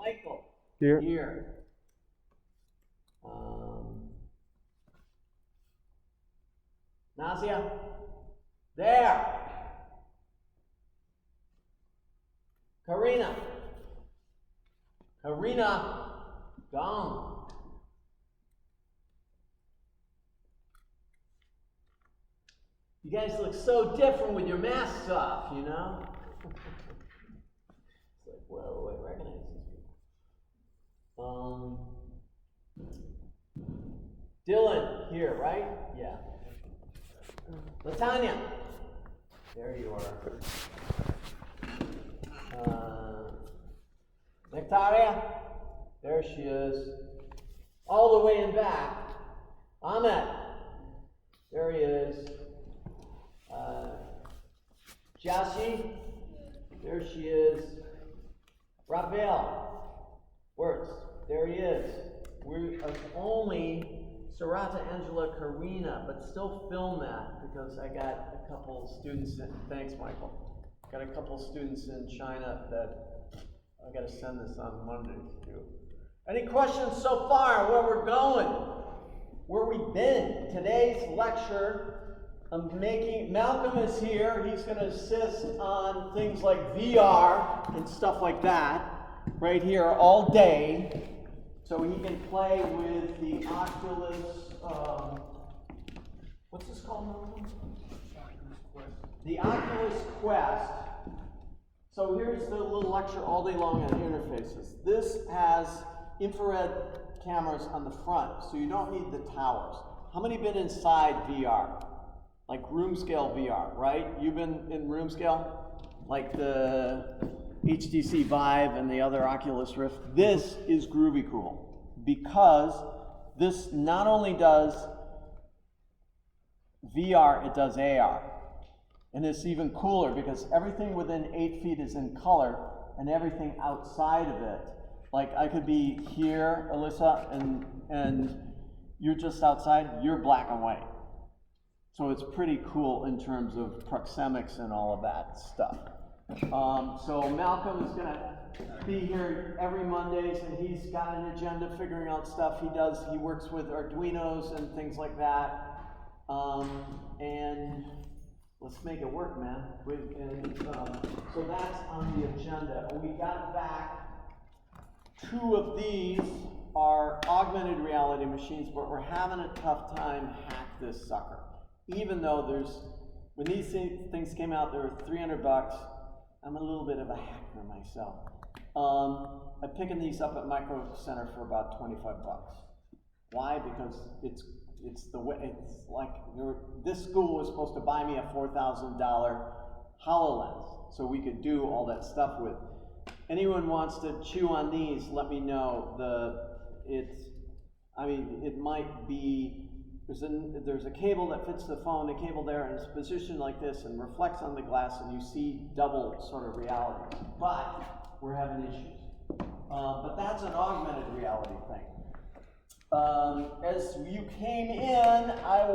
Michael. Here. Here. Nasia. There. Karina. Karina. Gone. You guys look so different with your masks off, you know? It's like, whoa, I recognize these people. Dylan, here, right? Yeah. Latanya. There you are. Victoria. There she is. All the way in back. Ahmed. There he is. Jashi. There she is. Raphael. Words. There he is. We are only Sarata, Angela, Karina, but still film that because I got a couple students in. Thanks, Michael. Got a couple students in China that I got to send this on Monday to. Any questions so far? Where we're going? Where we've been? Today's lecture. Malcolm is here. He's going to assist on things like VR and stuff like that right here all day. So he can play with the Oculus, what's this called, Malcolm? The Oculus Quest. So here's the little lecture all day long on interfaces. This has infrared cameras on the front, so you don't need the towers. How many been inside VR? Like room scale VR, right? You've been in room scale? Like the HTC Vive and the other Oculus Rift. This is groovy cool because this not only does VR, it does AR. And it's even cooler because everything within 8 feet is in color and everything outside of it. Like I could be here, Alyssa, and you're just outside, you're black and white. So it's pretty cool in terms of proxemics and all of that stuff. So Malcolm is going to be here every Mondays, and he's got an agenda figuring out stuff he works with Arduinos and things like that. And let's make it work, man. So that's on the agenda. We got back 2 of these are augmented reality machines, but we're having a tough time hack this sucker. Even though when these things came out, they were $300. I'm a little bit of a hacker myself. I'm picking these up at Micro Center for about $25. Why? Because it's the way, it's like, this school was supposed to buy me a $4,000 HoloLens, so we could do all that stuff with. Anyone wants to chew on these, let me know. It might be, there's a cable that fits the phone, a cable there, and it's positioned like this and reflects on the glass, and you see double sort of reality. But we're having issues. But that's an augmented reality thing. As you came in, I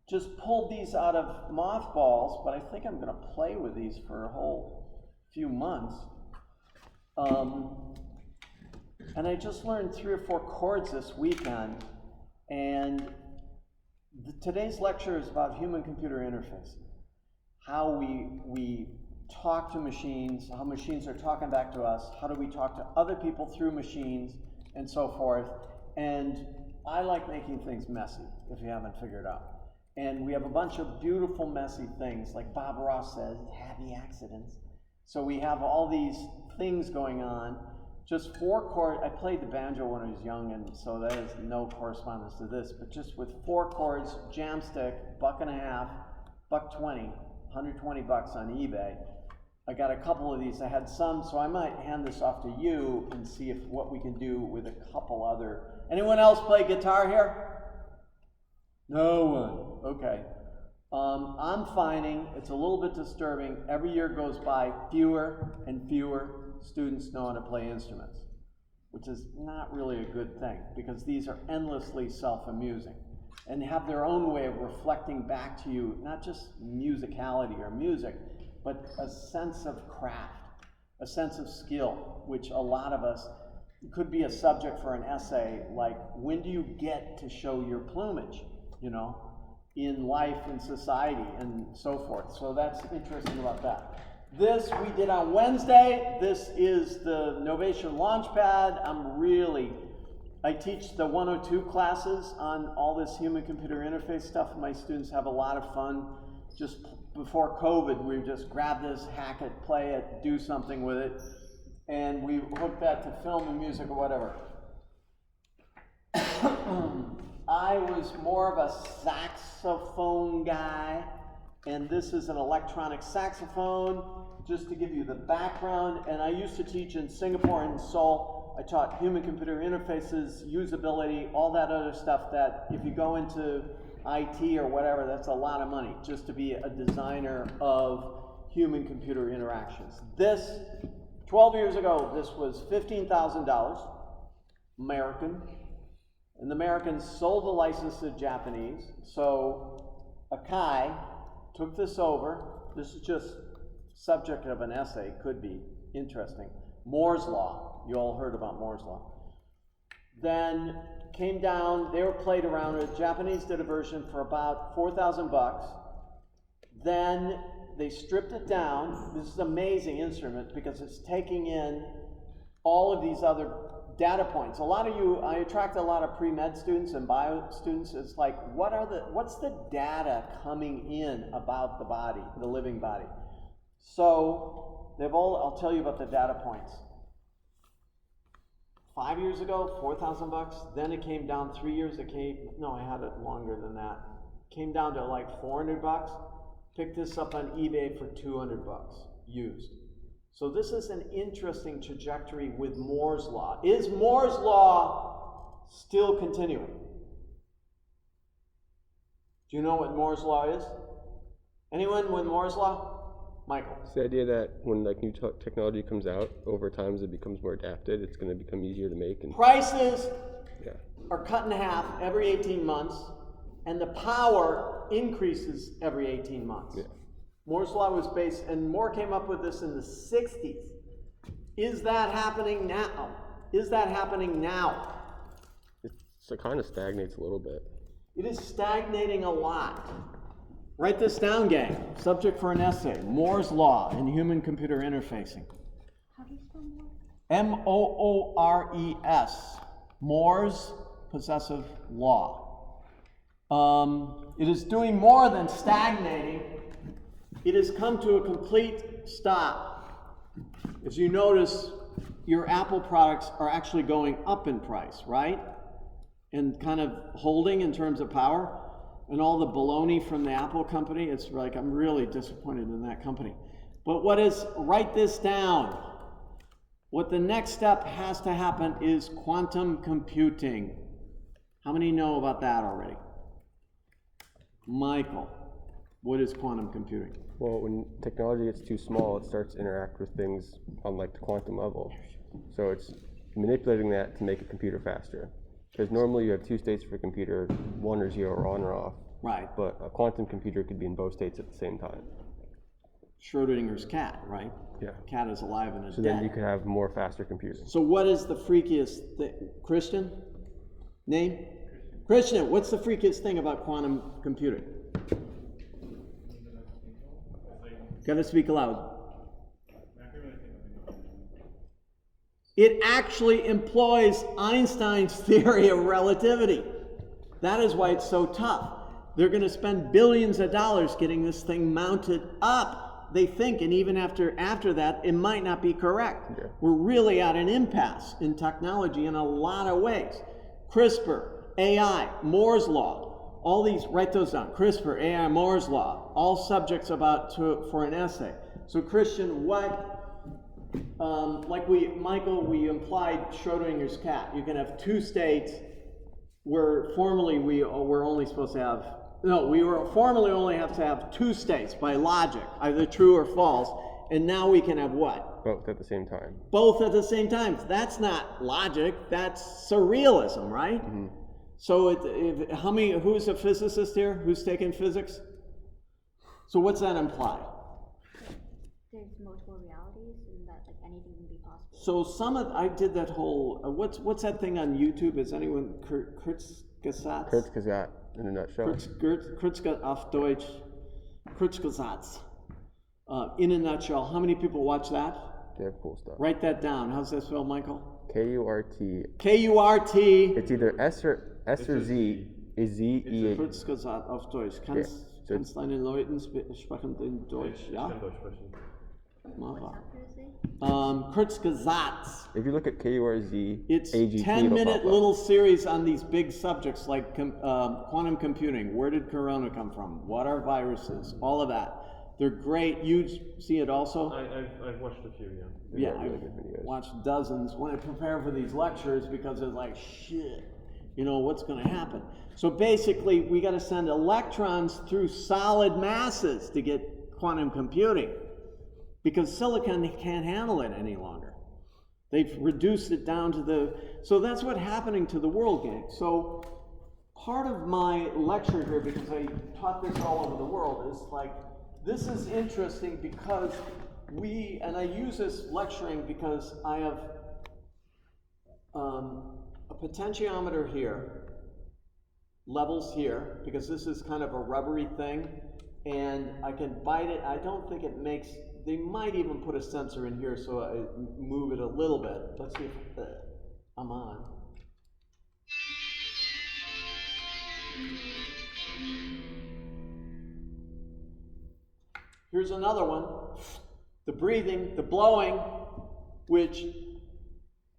just pulled these out of mothballs, but I think I'm going to play with these for a whole few months. And I just learned 3 or 4 chords this weekend. And today's lecture is about human-computer interfacing. How we talk to machines, how machines are talking back to us, how do we talk to other people through machines, and so forth. And I like making things messy, if you haven't figured out. And we have a bunch of beautiful, messy things, like Bob Ross says, happy accidents. So we have all these things going on. Just 4 chords. I played the banjo when I was young, and so that has no correspondence to this, but just with 4 chords, jam stick, $1.50, $1.20, $120 on eBay. I got a couple of these. I had some, so I might hand this off to you and see what we can do with a couple other. Anyone else play guitar here? No one. Okay. I'm finding it's a little bit disturbing. Every year goes by, fewer and fewer students know how to play instruments, which is not really a good thing because these are endlessly self-amusing and have their own way of reflecting back to you, not just musicality or music, but a sense of craft. a sense of skill, which a lot of us, could be a subject for an essay, like when do you get to show your plumage, you know, in life, in society, and so forth. So that's interesting about that. This we did on Wednesday. This is the Novation Launchpad. I teach the 102 classes on all this human-computer interface stuff. My students have a lot of fun. Just before COVID, we just grab this, hack it, play it, do something with it. And we hook that to film and music or whatever. I was more of a saxophone guy, and this is an electronic saxophone, just to give you the background. And I used to teach in Singapore and Seoul. I taught human-computer interfaces, usability, all that other stuff that if you go into IT or whatever, that's a lot of money, just to be a designer of human-computer interactions. This 12 years ago, this was $15,000, American, and the Americans sold the license to the Japanese. So Akai took this over. This is just subject of an essay, could be interesting. Moore's Law, you all heard about Moore's Law. Then came down, they were played around with. Japanese did a version for about $4,000. Then they stripped it down. This is an amazing instrument because it's taking in all of these other data points. A lot of you, I attract a lot of pre-med students and bio students. It's like, what's the data coming in about the body, the living body? So I'll tell you about the data points. 5 years ago, $4,000. Then it came down 3 years. I had it longer than that. Came down to like $400. Picked this up on eBay for $200 used. So this is an interesting trajectory with Moore's Law. Is Moore's Law still continuing? Do you know what Moore's Law is? Anyone with Moore's Law? Michael. It's the idea that when like new technology comes out, over time as it becomes more adapted, it's going to become easier to make. And prices are cut in half every 18 months, and the power increases every 18 months. Yeah. Moore's Law was based, and Moore came up with this in the 60s. Is that happening now? It kind of stagnates a little bit. It is stagnating a lot. Write this down, gang. Subject for an essay. Moore's Law in human-computer interfacing. How do you spell Moore? M-O-O-R-E-S. Moore's possessive law. It is doing more than stagnating. It has come to a complete stop. As you notice, your Apple products are actually going up in price, right? And kind of holding in terms of power. And all the baloney from the Apple company, it's like, I'm really disappointed in that company. But write this down. What the next step has to happen is quantum computing. How many know about that already? Michael, what is quantum computing? Well, when technology gets too small, it starts to interact with things on like the quantum level. So it's manipulating that to make a computer faster. Because normally you have two states for a computer, 1 or 0 or on or off. Right. But a quantum computer could be in both states at the same time. Schrodinger's cat, right? Yeah. Cat is alive and is dead. So then you could have more faster computing. So what is the freakiest thing? Christian? Name? Christian, what's the freakiest thing about quantum computing? Gotta speak aloud. It actually employs Einstein's theory of relativity. That is why it's so tough. They're going to spend billions of dollars getting this thing mounted up. They think, and even after that, it might not be correct. Yeah. We're really at an impasse in technology in a lot of ways. CRISPR, AI, Moore's Law, all these, write those down. CRISPR, AI, Moore's Law, all subjects for an essay. So Christian, Michael, we implied Schrodinger's cat. You can have two states where formerly we only only have to have two states by logic, either true or false, and now we can have what? Both at the same time. Both at the same time. That's not logic, that's surrealism, right? Mm-hmm. So who's a physicist here? Who's taking physics? So what's that imply? There's multiple realities and that like anything can be possible. So I did that whole, what's that thing on YouTube? Is anyone, Kurzgesatz? Kurzgesagt, in a nutshell. Kurzgesatz auf Deutsch, Kurzgesatz. In a nutshell, how many people watch that? They have cool stuff. Write that down. How's that spelled, Michael? K-U-R-T. K-U-R-T. It's either S or Z. Z-E-A. Kurzgesatz auf Deutsch. Kannst deine Leuten sprechen in Deutsch, ja? Kurzgesatz. If you look at K-U-R-Z, it's A-G-T, 10-minute little series on these big subjects like quantum computing. Where did corona come from? What are viruses? All of that. They're great. You see it also? I've watched a few, yeah. Yeah, I've watched dozens when I prepare for these lectures because it's like, shit, you know, what's going to happen? So basically, we got to send electrons through solid masses to get quantum computing because silicon can't handle it any longer. They've reduced it down to so that's what's happening to the world, gang. So part of my lecture here, because I taught this all over the world, is like, this is interesting because and I use this lecturing because I have a potentiometer here, levels here, because this is kind of a rubbery thing, and I can bite it. I don't think it makes, they might even put a sensor in here so I move it a little bit. Let's see if I'm on. Here's another one, the breathing, the blowing, which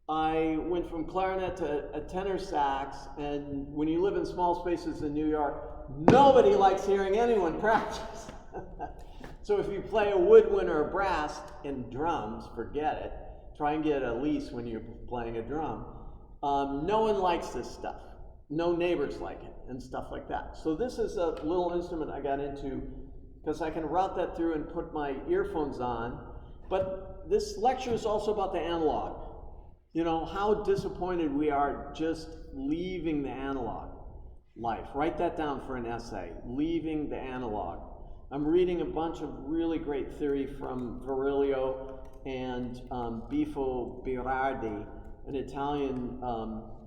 I went from clarinet to a tenor sax, and when you live in small spaces in New York, nobody likes hearing anyone practice. So if you play a woodwind or a brass in drums, forget it. Try and get a lease when you're playing a drum. No one likes this stuff. No neighbors like it and stuff like that. So this is a little instrument I got into because I can route that through and put my earphones on. But this lecture is also about the analog. You know, how disappointed we are just leaving the analog life. Write that down for an essay, leaving the analog. I'm reading a bunch of really great theory from Virilio and Bifo Berardi, an Italian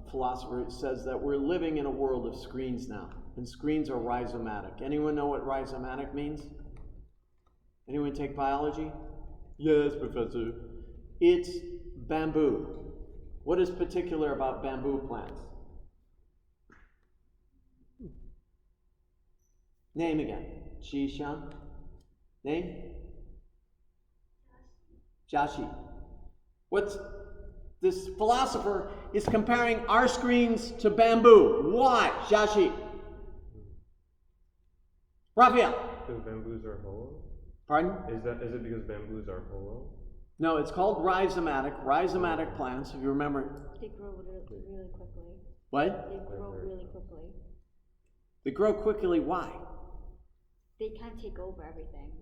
philosopher, says that we're living in a world of screens now. And screens are rhizomatic. Anyone know what rhizomatic means? Anyone take biology? Yes, Professor. It's bamboo. What is particular about bamboo plants? Name again. Shishan. Name? Jashi. This philosopher is comparing our screens to bamboo. Why? Jashi. Raphael. Because bamboos are hollow? Pardon? Is it because bamboos are hollow? No, it's called rhizomatic plants, if you remember. They grow really quickly. What? They grow really quickly. They grow quickly, why? They can't take over everything.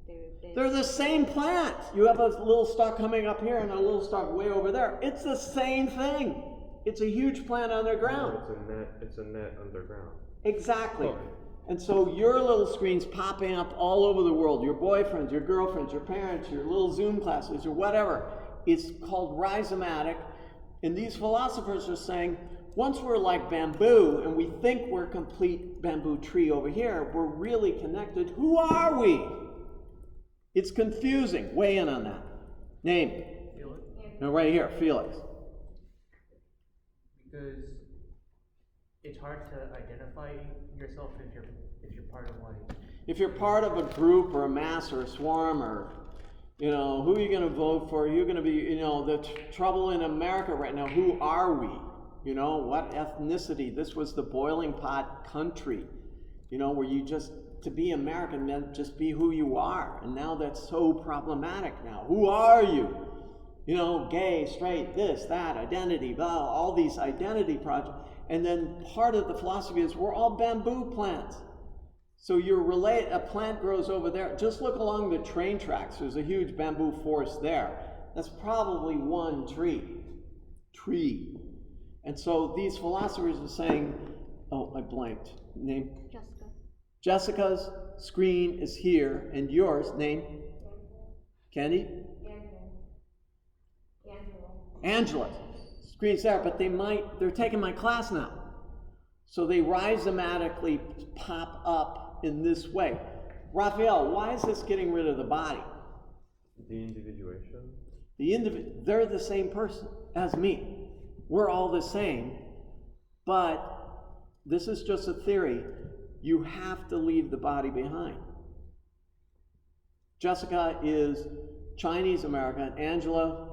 They're the same plant. You have a little stalk coming up here and a little stalk way over there. It's the same thing. It's a huge plant underground. No, it's a net underground. Exactly. Oh. And so your little screen's popping up all over the world. Your boyfriends, your girlfriends, your parents, your little Zoom classes, or whatever. It's called rhizomatic. And these philosophers are saying, once we're like bamboo and we think we're a complete bamboo tree over here, we're really connected. Who are we? It's confusing. Weigh in on that. Name. Felix? No, right here, Felix. Because it's hard to identify yourself if you're part of one. If you're part of a group or a mass or a swarm or, you know, who are you going to vote for? You're going to be, you know, the trouble in America right now, who are we? You know, what ethnicity? This was the boiling pot country, you know, where you just, to be American meant just be who you are. And now that's so problematic now. Who are you? You know, gay, straight, this, that, identity, blah, all these identity projects. And then part of the philosophy is we're all bamboo plants. So a plant grows over there. Just look along the train tracks. There's a huge bamboo forest there. That's probably one tree. And so these philosophers are saying, oh, I blanked. Name? Jessica. Jessica's screen is here, and yours, name? Candy? Angela, screen's there, but they're taking my class now. So they rhizomatically pop up in this way. Raphael, why is this getting rid of the body? The individuation? They're the same person as me. We're all the same, but this is just a theory. You have to leave the body behind. Jessica is Chinese American, Angela,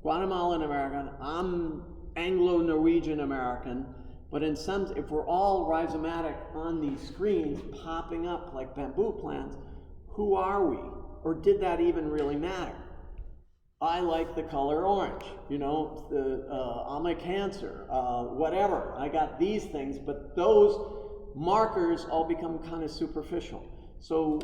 Guatemalan American, I'm Anglo-Norwegian American, but in some, if we're all rhizomatic on these screens popping up like bamboo plants, who are we? Or did that even really matter? I like the color orange, I'm a Cancer, whatever. I got these things, but those markers all become kind of superficial. So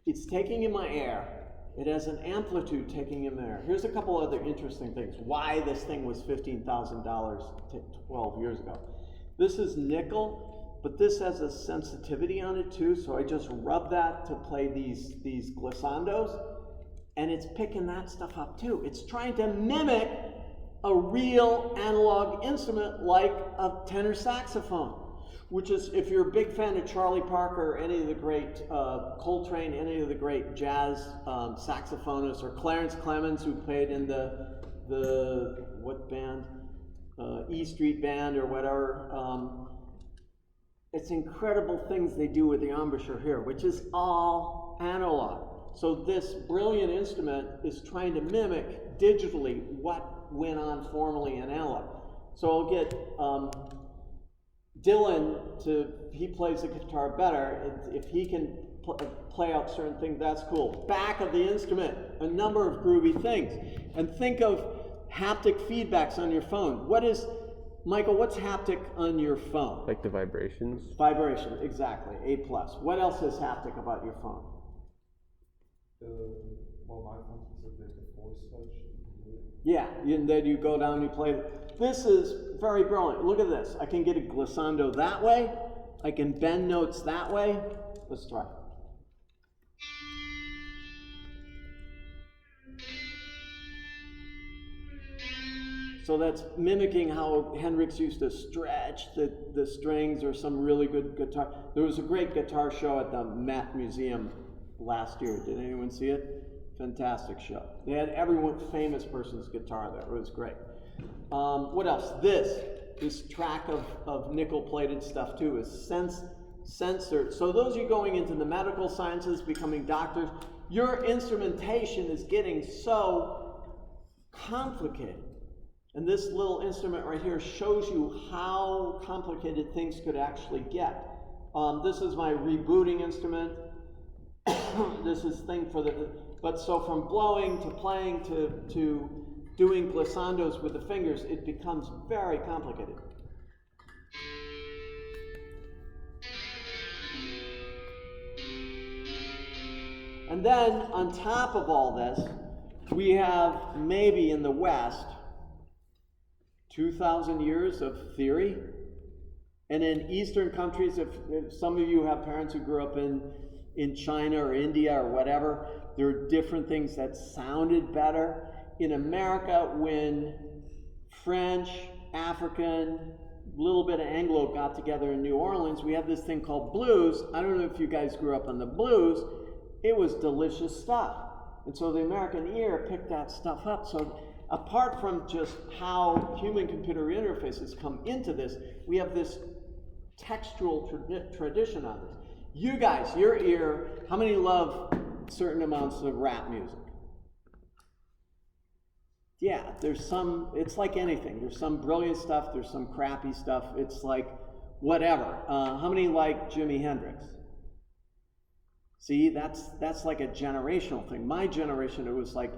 it's taking in my air. It has an amplitude taking in there. Here's a couple other interesting things. Why this thing was $15,000 12 years ago. This is nickel, but this has a sensitivity on it too, so I just rub that to play these glissandos, and it's picking that stuff up too. It's trying to mimic a real analog instrument like a tenor saxophone, which is, if you're a big fan of Charlie Parker, any of the great Coltrane, any of the great jazz saxophonists, or Clarence Clemens, who played in the what band, E Street Band or whatever. It's incredible things they do with the embouchure here, which is all analog. So this brilliant instrument is trying to mimic digitally what went on formerly in analog. So I'll get Dylan he plays the guitar better. If he can play out certain things, that's cool. Back of the instrument, a number of groovy things. And think of haptic feedbacks on your phone. Michael, what's haptic on your phone? Like the vibrations? Vibration, exactly, A+. What else is haptic about your phone? Well, my phone specifically, the force touch. Yeah, and then you go down, you play. This is very brilliant. Look at this. I can get a glissando that way. I can bend notes that way. Let's try. So that's mimicking how Hendrix used to stretch the strings, or some really good guitar. There was a great guitar show at the Met Museum last year. Did anyone see it? Fantastic show. They had everyone, famous person's guitar there. It was great. What else? This track of nickel-plated stuff too is censored. So those of you going into the medical sciences, becoming doctors, your instrumentation is getting so complicated. And this little instrument right here shows you how complicated things could actually get. This is my rebooting instrument. This is thing for but so from blowing to playing to doing glissandos with the fingers, it becomes very complicated. And then on top of all this, we have maybe in the West 2,000 years of theory. And in Eastern countries, if some of you have parents who grew up in China or India or whatever, there are different things that sounded better. In America, when French, African, little bit of Anglo got together in New Orleans, we had this thing called blues. I don't know if you guys grew up on the blues. It was delicious stuff. And so the American ear picked that stuff up. So apart from just how human-computer interfaces come into this, we have this textual tradition on this. You guys, your ear, how many love certain amounts of rap music? Yeah, there's some, it's like anything. There's some brilliant stuff, there's some crappy stuff. It's like whatever. How many like Jimi Hendrix? See, that's like a generational thing. My generation, it was like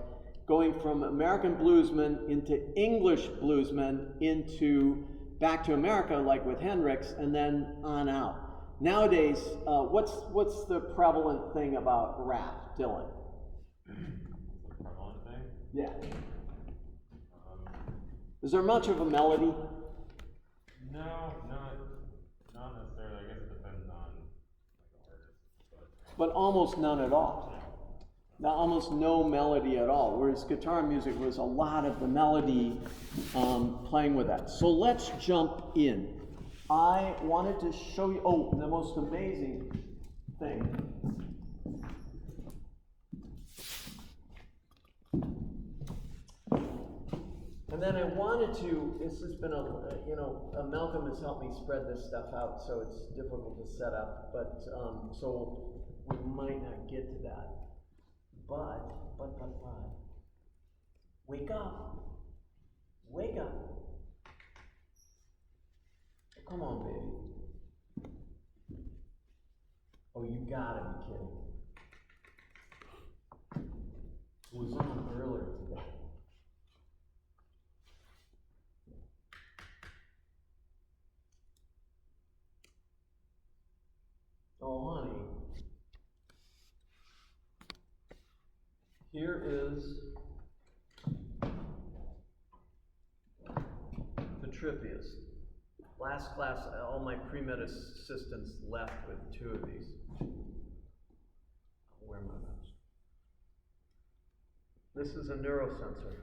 going from American bluesmen into English bluesmen into back to America, like with Hendrix, and then on out. Nowadays, what's the prevalent thing about rap, Dylan? The prevalent thing? Yeah. Is there much of a melody? No, not necessarily. I guess it depends on like the artist, But almost none at all. Now, almost no melody at all, whereas guitar music was a lot of the melody playing with that. So let's jump in. I wanted to show you, the most amazing thing. And then I wanted to, this has been Malcolm has helped me spread this stuff out, so it's difficult to set up, but, so we might not get to that. But, wake up. Wake up. Come on, baby. Oh, you gotta be kidding. It was on earlier today. Oh, honey. Here is the trippiest. Last class, all my pre-med assistants left with 2 of these. I'll wear my mask. This is a neurosensor.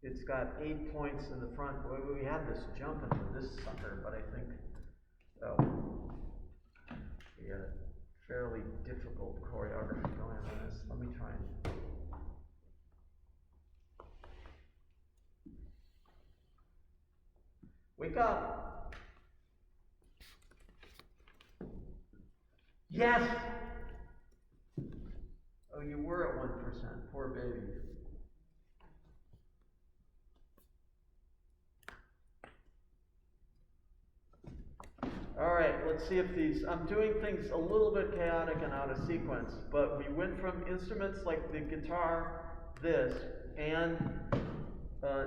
It's got 8 points in the front. We had this jumping with this sucker, but I think, we had a fairly difficult choreography going on this. Let me try and. Wake up! Yes! Oh, you were at 1%. Poor baby. All right, let's see if these, I'm doing things a little bit chaotic and out of sequence, but we went from instruments like the guitar, this, and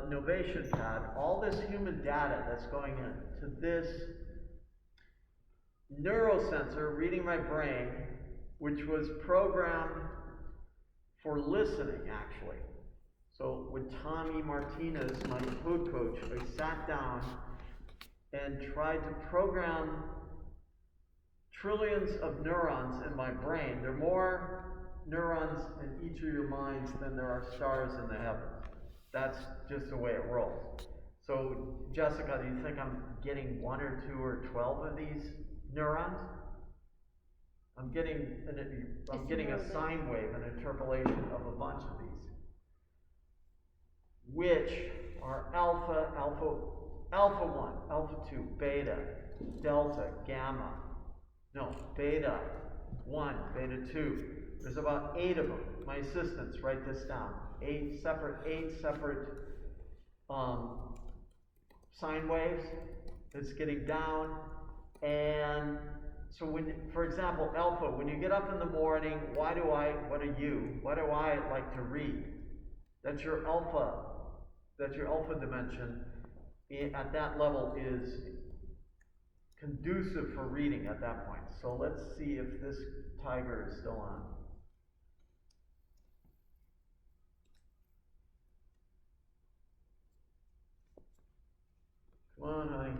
Novation Pad, all this human data that's going in, to this neurosensor reading my brain, which was programmed for listening, actually. So with Tommy Martinez, my code coach, I sat down and tried to program trillions of neurons in my brain. There are more neurons in each of your minds than there are stars in the heavens. That's just the way it rolls. So, Jessica, do you think I'm getting 1 or 2 or 12 of these neurons? I'm getting a sine wave, an interpolation of a bunch of these, which are alpha 1, alpha 2, beta, delta, gamma, beta 1, beta 2. There's about 8 of them. My assistants write this down. 8 separate sine waves. It's getting down. And so when, for example, alpha, when you get up in the morning, what do I like to read? That's your alpha dimension. At that level is conducive for reading at that point. So let's see if this tiger is still on. Come on, honey.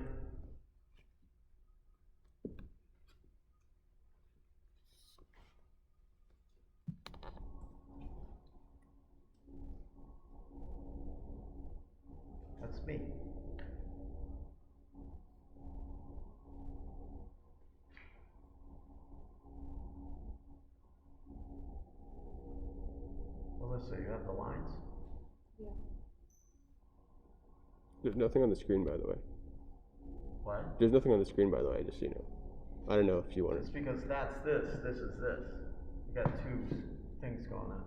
That's me. Alyssa, you have the lines? Yeah. There's nothing on the screen, by the way. What? There's nothing on the screen, by the way, just so you know. I don't know if you want It's to. because that's this is this. You got 2 things going on.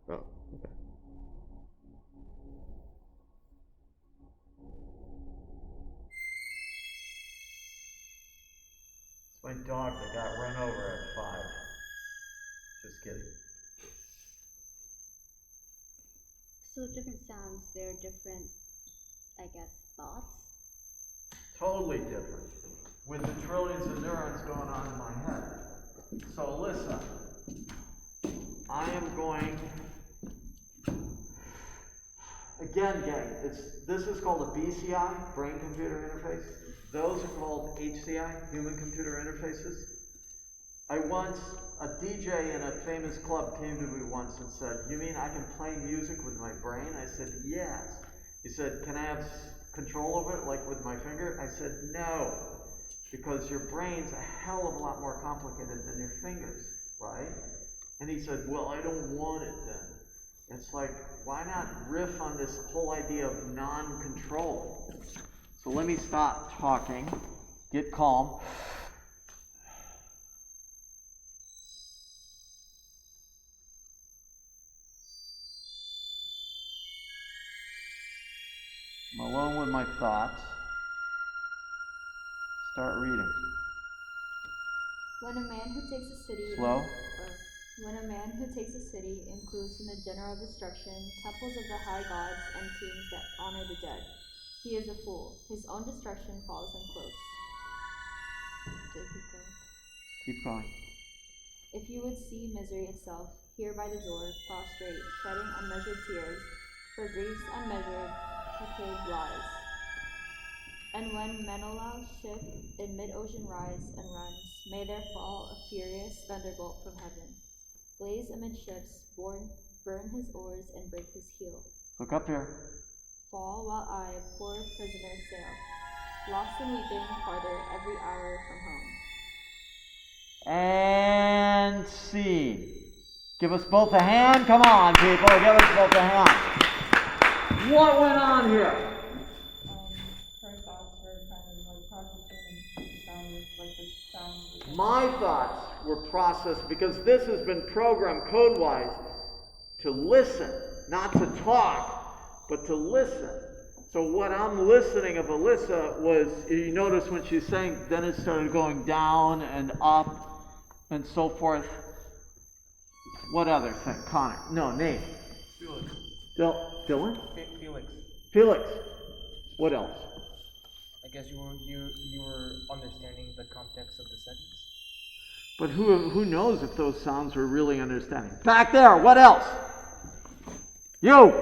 Oh, okay. It's my dog that got run over at 5. Just kidding. So different sounds, they're different, I guess, thoughts. Totally different. With the trillions of neurons going on in my head. So Alyssa, I am going, again, gang, this is called a BCI, brain-computer interface. Those are called HCI, human-computer interfaces. a DJ in a famous club came to me once and said, "You mean I can play music with my brain?" I said, "Yes." He said, "Can I have control over it, like with my finger?" I said, "No, because your brain's a hell of a lot more complicated than your fingers, right?" And he said, "Well, I don't want it then." It's like, why not riff on this whole idea of non-control? So let me stop talking, get calm. I'm alone with my thoughts. Start reading. When a man who takes a city Slow. When a man who takes a city includes in the general destruction temples of the high gods and tombs that honor the dead, he is a fool. His own destruction follows him close. Keep going. If you would see misery itself, here by the door, prostrate, shedding unmeasured tears, for grief's unmeasured Hecate lies. And when Menelaus' ship in mid-ocean rise and runs, may there fall a furious thunderbolt from heaven, blaze amidships, burn his oars and break his heel. Look up here. Fall while I, poor prisoner, sail, lost in weeping, farther every hour from home. And scene. Give us both a hand. Come on, people. Give us both a hand. What went on here? Her thoughts were kind of like processing and sound like the sound. My thoughts were processed because this has been programmed code-wise to listen, not to talk, but to listen. So what I'm listening of Alyssa was, you notice when she's saying, then it started going down and up and so forth. What other thing? Connor. No, name. Felix. Dylan? Felix. Felix. What else? I guess you were understanding the context of the sentence. But who knows if those sounds were really understanding? Back there, what else? You!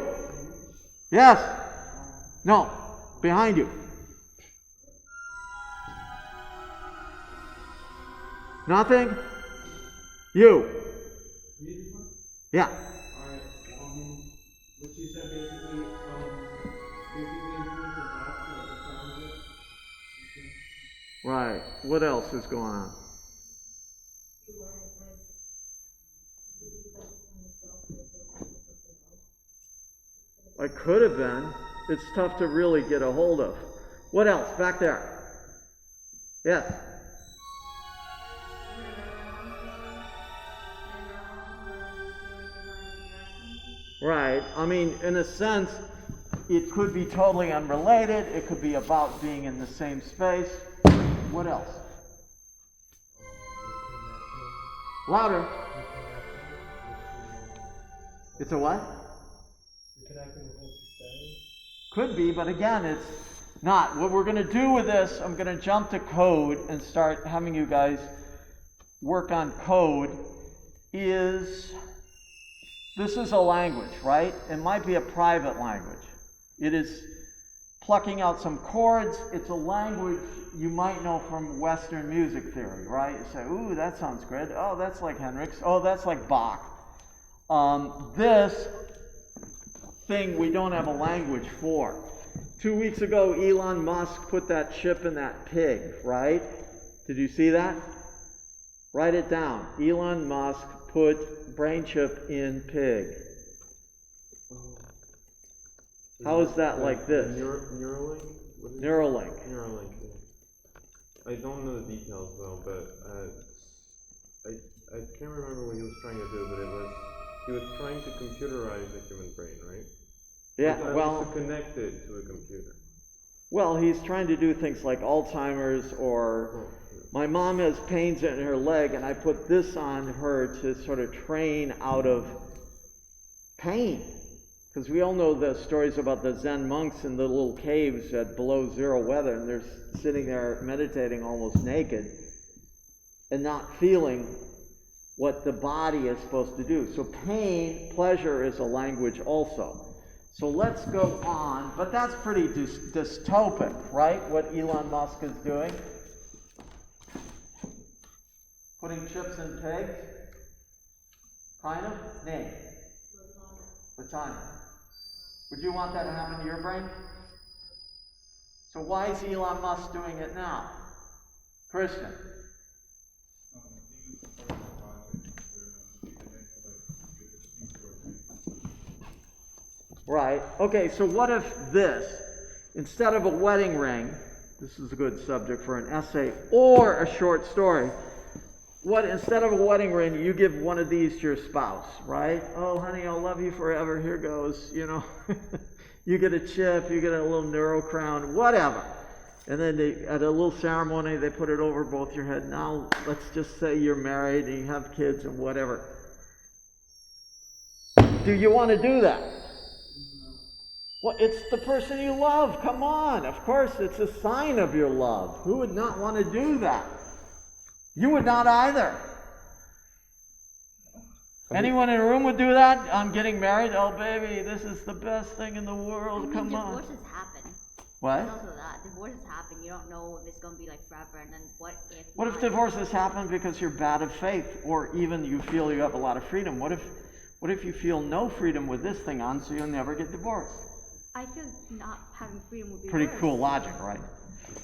Yes? No. Behind you. Nothing? You. Yeah. Alright, what you said basically influence and thoughts, like the sounds of it. Right. What else is going on? I could have been. It's tough to really get a hold of. What else? Back there. Yes. Right. I mean, in a sense, it could be totally unrelated. It could be about being in the same space. What else? Louder. It's a what? Could be, but again, it's not. What we're going to do with this, I'm going to jump to code and start having you guys work on code, this is a language, right? It might be a private language. It is plucking out some chords. It's a language you might know from Western music theory, right? You say, ooh, that sounds good. Oh, that's like Hendrix. Oh, that's like Bach. This thing we don't have a language for. 2 weeks ago, Elon Musk put that chip in that pig, right? Did you see that? Write it down. Elon Musk put brain chip in pig. How is that like this? Neuralink? What is Neuralink. it? Neuralink, yeah. I don't know the details though, but I can't remember what he was trying to do, but he was trying to computerize the human brain, right? Yeah, Or at well, least to connect it to a computer. well, he's trying to do things like Alzheimer's, or my mom has pains in her leg, and I put this on her to sort of train out of pain. Because we all know the stories about the Zen monks in the little caves at below zero weather, and they're sitting there meditating almost naked and not feeling what the body is supposed to do. So pain, pleasure is a language also. So let's go on, but that's pretty dystopic, right? What Elon Musk is doing. Putting chips in pigs? Kind of? Name. Latanya. Would you want that to happen to your brain? So why is Elon Musk doing it now? Christian. Right. Okay, so what if this, instead of a wedding ring, this is a good subject for an essay or a short story, what instead of a wedding ring, you give one of these to your spouse, right? Oh, honey, I'll love you forever. Here goes, you know. You get a chip, you get a little neuro crown, whatever. And then at a little ceremony, they put it over both your head. Now, let's just say you're married and you have kids and whatever. Do you want to do that? Well, it's the person you love. Come on. Of course, it's a sign of your love. Who would not want to do that? You would not either. Anyone in a room would do that? I'm getting married. Oh, baby, this is the best thing in the world. Come on. Divorces happen. What? There's also that. Divorces happen. You don't know if it's going to be like forever, and then what What if divorces happen because you're bad of faith, or even you feel you have a lot of freedom? What if you feel no freedom with this thing on, so you'll never get divorced? I feel not having freedom would be Pretty worse. cool logic, right?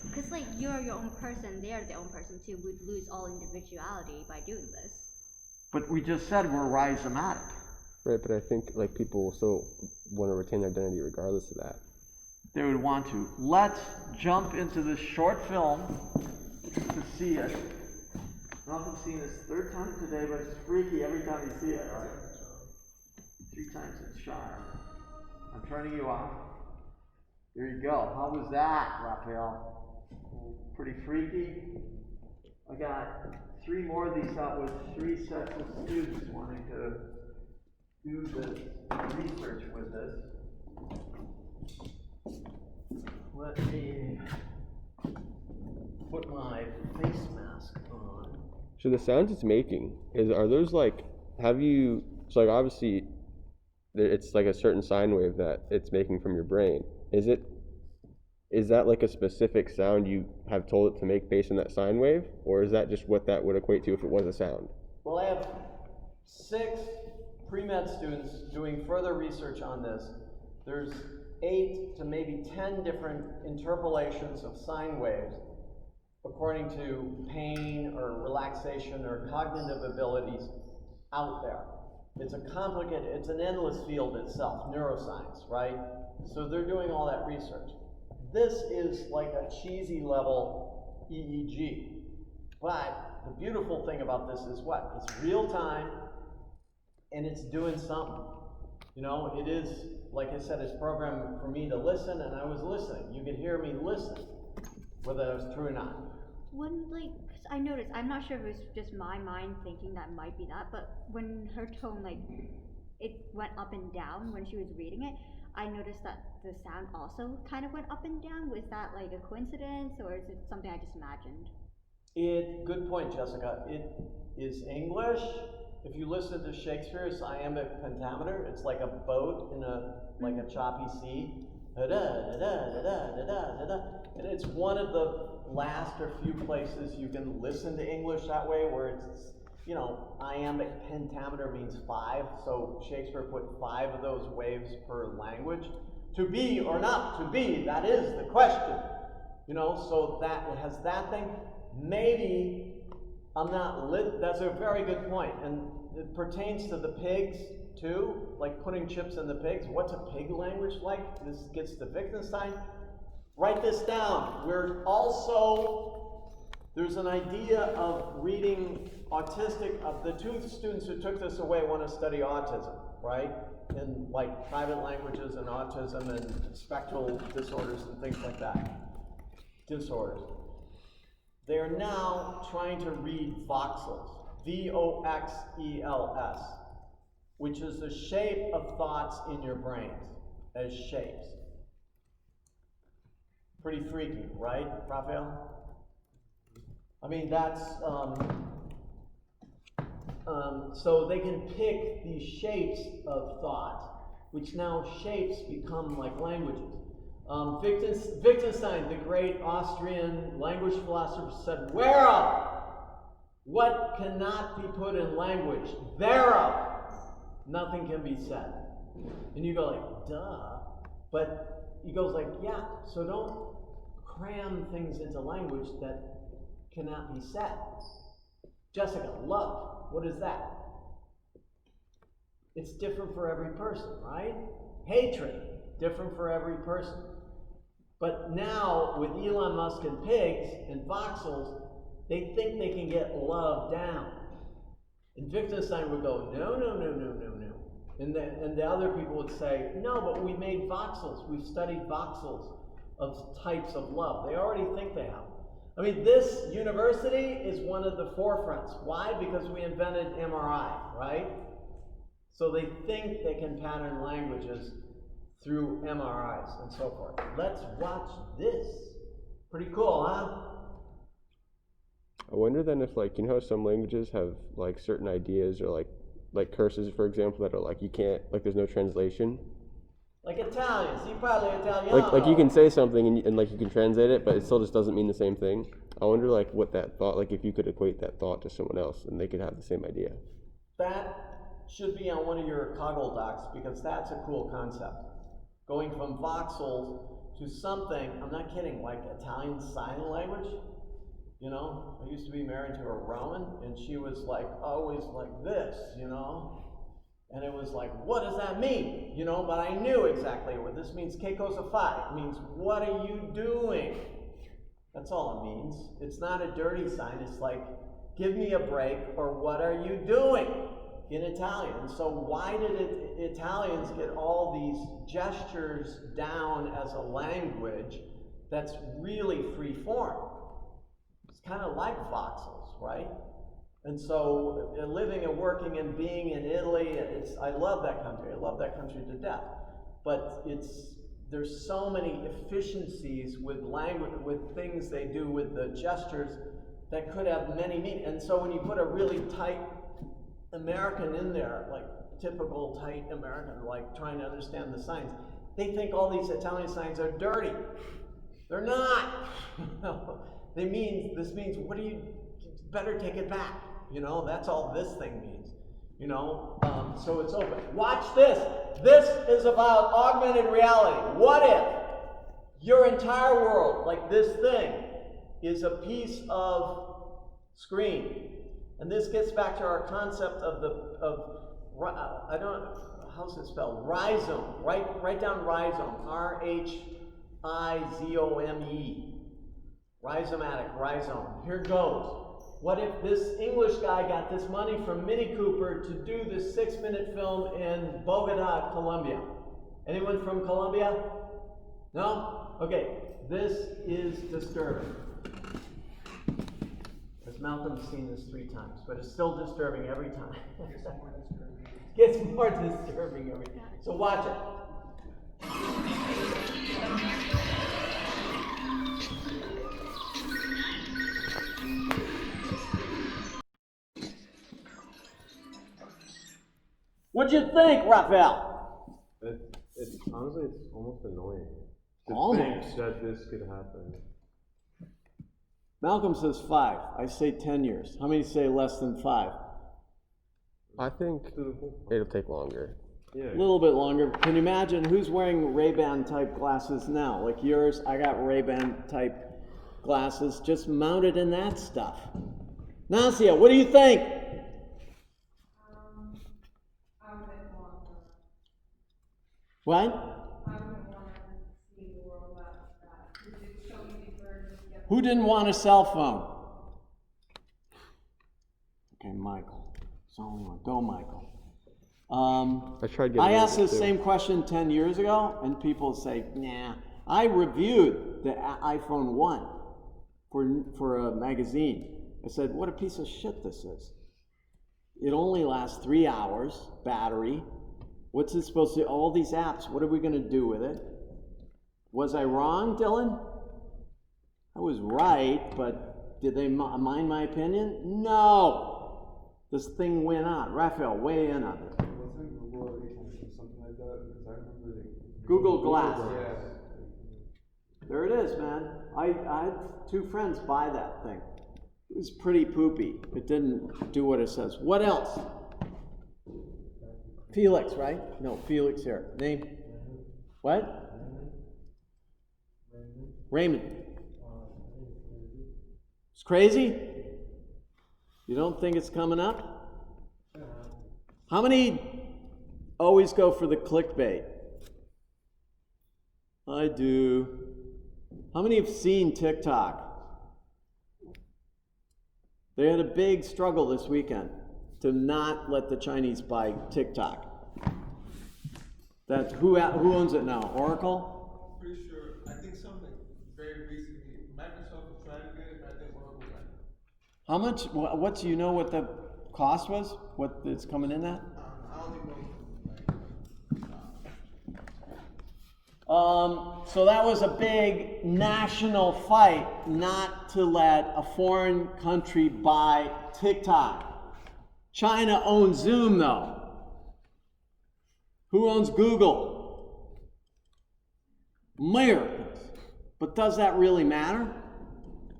Because like you're your own person, they're their own person too. We'd lose all individuality by doing this. But we just said we're rhizomatic. Right, but I think like people will still want to retain their identity regardless of that. They would want to. Let's jump into this short film to see it. I've seen this third time today, but it's freaky every time you see it, right? 3 times it's sharp. I'm turning you off. Here you go. How was that, Raphael? Pretty freaky. I got 3 more of these out with 3 sets of students wanting to do this research with this. Let me put my face mask on. So the sounds it's making are those like, so like obviously it's like a certain sine wave that it's making from your brain. Is that like a specific sound you have told it to make based on that sine wave, or is that just what that would equate to if it was a sound? Well, I have 6 pre-med students doing further research on this. There's 8 to maybe 10 different interpolations of sine waves according to pain or relaxation or cognitive abilities out there. It's an endless field itself, neuroscience, right? So they're doing all that research. This is like a cheesy level EEG. But the beautiful thing about this is what? It's real time and it's doing something. You know, it is, like I said, it's programmed for me to listen, and I was listening. You could hear me listen, whether that was true or not. When cause I noticed, I'm not sure if it was just my mind thinking that might be that, but when her tone it went up and down when she was reading it, I noticed that the sound also kind of went up and down. Was that like a coincidence, or is it something I just imagined? Good point, Jessica. It is English. If you listen to Shakespeare's iambic pentameter, it's like a boat in a choppy sea. And it's one of the last or few places you can listen to English that way, where it's, you know, iambic pentameter means 5, so Shakespeare put 5 of those waves per language. To be or not to be, that is the question. You know, so that it has that thing. Maybe I'm not that's a very good point, and it pertains to the pigs too, like putting chips in the pigs. What's a pig language like? This gets to Wittgenstein. Write this down. There's an idea of reading autistic, the 2 students who took this away want to study autism, right? And like private languages and autism and spectral disorders and things like that. Disorders. They're now trying to read voxels, VOXELS, which is the shape of thoughts in your brains as shapes. Pretty freaky, right, Raphael? I mean, that's, so they can pick these shapes of thought, which now shapes become like languages. Wittgenstein, the great Austrian language philosopher, said, "Where up?" What cannot be put in language? Thereof, nothing can be said. And you go like, duh. But he goes like, yeah, so don't cram things into language that cannot be said. Jessica, love, what is that? It's different for every person, right? Hatred, different for every person. But now, with Elon Musk and pigs and voxels, they think they can get love down. And Wittgenstein would go, no, no, no, no, no, no. And the other people would say, no, but we made voxels. We've studied voxels of types of love. They already think they have. I mean, this university is one of the forefronts. Why? Because we invented MRI, right? So they think they can pattern languages through MRIs and so forth. Let's watch this. Pretty cool, huh? I wonder then if, like, you know how some languages have like certain ideas or like curses, for example, that are like you can't, like there's no translation. Like Italian, si parla italiano. Like you can say something and like you can translate it, but it still just doesn't mean the same thing. I wonder like what that thought, like if you could equate that thought to someone else and they could have the same idea. That should be on one of your Kaggle docs because that's a cool concept. Going from voxels to something, I'm not kidding, like Italian Sign Language. You know, I used to be married to a Roman and she was like always like this, you know. And it was like, what does that mean? You know, but I knew exactly what this means. Que cosa fai? It means, what are you doing? That's all it means. It's not a dirty sign. It's like, give me a break, or what are you doing in Italian? And so why did Italians get all these gestures down as a language that's really free form? It's kind of like voxels, right? And so living and working and being in Italy, I love that country. I love that country to death. But there's so many efficiencies with language, with things they do with the gestures that could have many meanings. And so when you put a really tight American in there, like typical tight American, like trying to understand the signs, they think all these Italian signs are dirty. They're not. This means, what do you, better take it back. You know, that's all this thing means. You know, so it's open. Watch this. This is about augmented reality. What if your entire world, like this thing, is a piece of screen? And this gets back to our concept I don't know, how's it spelled? Rhizome. Write down rhizome. R-H-I-Z-O-M-E. Rhizomatic, rhizome. Here goes. What if this English guy got this money from Mini Cooper to do this 6-minute film in Bogota, Colombia? Anyone from Colombia? No? Okay, this is disturbing. As Malcolm's seen this 3 times, but it's still disturbing every time. Gets more disturbing every time. So watch it. What'd you think, Raphael? It's honestly, it's almost annoying to Almost. think that this could happen. Malcolm says 5. I say 10 years. How many say less than 5? I think it'll take longer. Yeah. A little bit longer. Can you imagine who's wearing Ray-Ban type glasses now? Like yours, I got Ray-Ban type glasses just mounted in that stuff. Nasia, what do you think? I wouldn't want to. What? I wouldn't want to see the world like that. It's so easy for us to get. Who didn't want a cell phone? Okay, Michael. It's the only one. Go, Michael. I tried getting I rid of asked it, this too. same question 10 years ago, and people say, nah. I reviewed the iPhone 1 for a magazine. I said, what a piece of shit this is. It only lasts 3 hours, battery. What's it supposed to do? All these apps, what are we going to do with it? Was I wrong, Dylan? I was right, but did they mind my opinion? No. This thing went on. Raphael, weigh in on it. Wasn't Google something like that? Because I remember Google Glass. Yeah. There it is, man. I had 2 friends buy that thing. It was pretty poopy. It didn't do what it says. What else? Felix, right? No, Felix here. Name? What? Raymond. It's crazy? You don't think it's coming up? How many always go for the clickbait? I do. How many have seen TikTok? They had a big struggle this weekend to not let the Chinese buy TikTok. Who owns it now? Oracle? Pretty sure, I think something very recently, Microsoft was trying to get it, but I think Oracle got it. How much, what do you know what the cost was? What it's coming in at? I don't even know. So that was a big national fight not to let a foreign country buy TikTok. China owns Zoom though. Who owns Google? Americans. But does that really matter?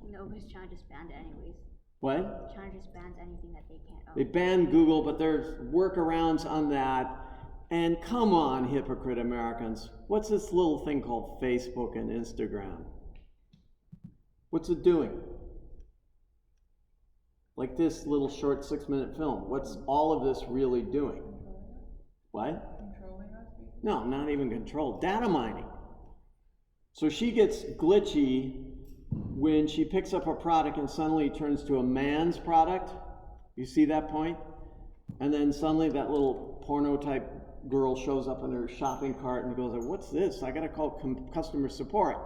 No, because China just banned it anyways. What? China just bans anything that they can't own. They banned Google, but there's workarounds on that. And come on, hypocrite Americans. What's this little thing called Facebook and Instagram? What's it doing? Like this little short 6-minute film. What's all of this really doing? What? Controlling us? No, not even control. Data mining. So she gets glitchy when she picks up a product and suddenly it turns to a man's product. You see that point? And then suddenly that little porno type girl shows up in her shopping cart and goes, what's this? I gotta call customer support.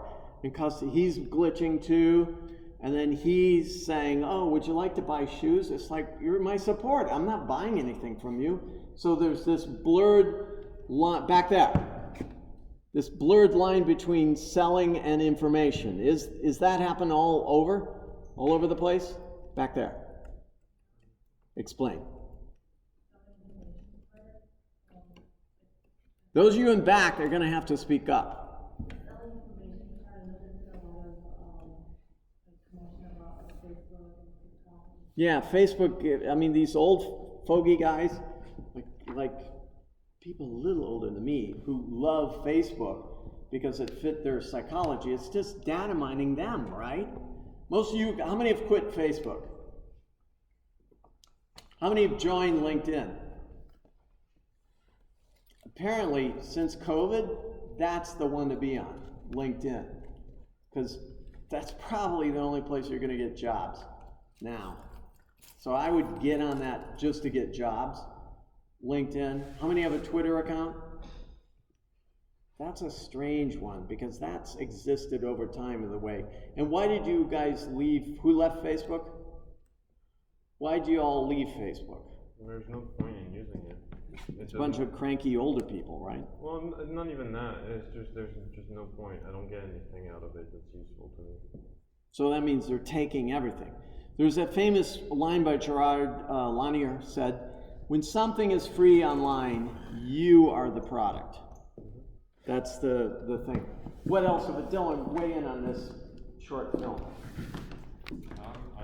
And he's glitching too. And then he's saying, oh, would you like to buy shoes? It's like, you're my support. I'm not buying anything from you. So there's this blurred line, back there. This blurred line between selling and information. Is that happen all over the place? Back there. Explain. Those of you in back are going to have to speak up. Yeah, Facebook, I mean, these old fogey guys, like people a little older than me, who love Facebook because it fit their psychology. It's just data mining them, right? Most of you, how many have quit Facebook? How many have joined LinkedIn? Apparently, since COVID, that's the one to be on, LinkedIn. Because that's probably the only place you're going to get jobs now. So I would get on that just to get jobs. LinkedIn. How many have a Twitter account? That's a strange one because that's existed over time in the way. And why did you guys leave? Who left Facebook? Why did you all leave Facebook? There's no point in using it. It's a bunch of cranky older people, right? Well, not even that. It's just there's just no point. I don't get anything out of it that's useful to me. So that means they're taking everything. There's that famous line by Gerard Lanier said, when something is free online, you are the product. That's the thing. What else? But Dylan, weigh in on this short film. I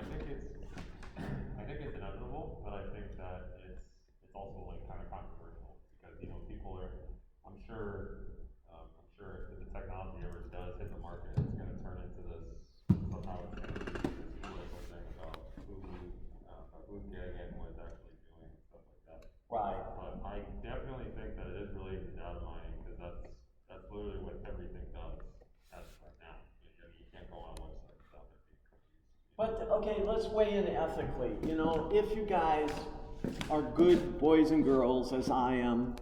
think it's inevitable, but I think that it's also like kind of controversial because people are. I'm sure if the technology ever does hit the market, it's going to turn into this somehow. It's going to be this political thing about who's getting it and what it's actually doing and stuff like that. Right. But I definitely think that it is related to data mining because that's literally what everything does as right now. You can't go on a website without it being cookies. But okay, let's weigh in ethically. If you guys are good boys and girls, as I am,